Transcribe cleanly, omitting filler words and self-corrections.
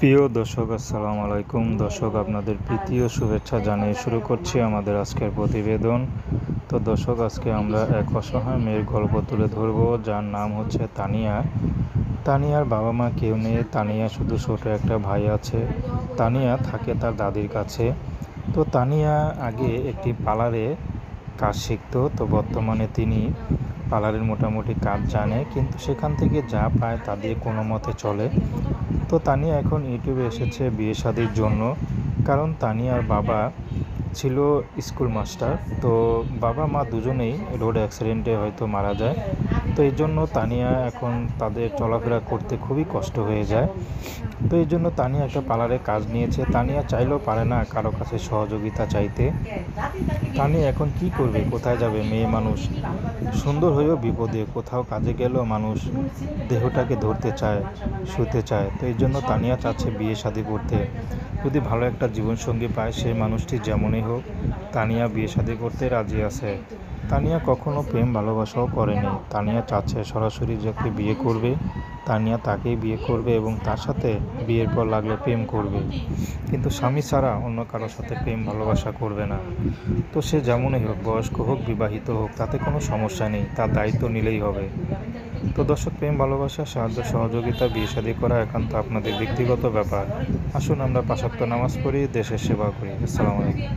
প্রিয় দর্শক, আসসালামু আলাইকুম। দর্শক, আপনাদের প্রীতি ও শুভেচ্ছা জানিয়ে শুরু করছি আমাদের আজকের প্রতিবেদন। তো দর্শক, আজকে আমরা এক অসহায় মেয়ের গল্প তুলে ধরব, যার নাম হচ্ছে তানিয়া। তানিয়ার বাবা মা কেউ নেই। তানিয়া শুধু ছোট একটা ভাই আছে। তানিয়া থাকে তার দাদির কাছে। তো তানিয়া আগে একটি পার্লারে কাজ শিখতো। তো বর্তমানে তিনি পার্লারের মোটামুটি কাজ জানে, কিন্তু সেখান থেকে যা পায় তা দিয়ে কোনো মতে চলে। তো তানিয়া এখন ইউটিউবে এসেছে বিয়ে শাদির জন্য, কারণ তানিয়ার বাবা ছিল স্কুল মাস্টার। তো বাবা মা দুজনেই রোড অ্যাক্সিডেন্টে হয়তো মারা যায়। তো এই জন্য তানিয়া এখন তাদের চলাফেরা করতে খুবই কষ্ট হয়ে যায়। তো এই জন্য তানিয়া একটা পার্লারে কাজ নিয়েছে। তানিয়া চাইলেও পারে না কারো কাছে সহযোগিতা চাইতে। তানিয়া এখন কি করবে, কোথায় যাবে? মেয়ে মানুষ, সুন্দর হয়েও বিপদে। কোথাও কাজে গেলেও মানুষ দেহটাকে ধরতে চায়, শুতে চায়। তো এই জন্য তানিয়া চাচ্ছে বিয়ে শাদী করতে। যদি ভালো একটা জীবনসঙ্গী পায়, সেই মানুষটি যেমনই হোক, তানিয়া বিয়ে শাদী করতে রাজি আছে। তানিয়া কখনো প্রেম ভালোবাসাও করেনি। তানিয়া চাচ্ছে সরাসরি যাকে বিয়ে করবে, তানিয়া তাকেই বিয়ে করবে এবং তার সাথে বিয়ের পর লাগলে প্রেম করবে, কিন্তু স্বামী ছাড়া অন্য কারোর সাথে প্রেম ভালোবাসা করবে না। তো সে যেমনই হোক, বয়স্ক হোক, বিবাহিত হোক, তাতে কোনো সমস্যা নেই, তার দায়িত্ব নিলেই হবে। তো দর্শক, প্রেম ভালোবাসা, সাহায্য সহযোগিতা, বিয়ে শাদী করা একান্ত আপনাদের ব্যক্তিগত ব্যাপার। আসুন আমরা ৫ ওয়াক্ত নামাজ পড়ি, দেশের সেবা করি। আসসালামু আলাইকুম।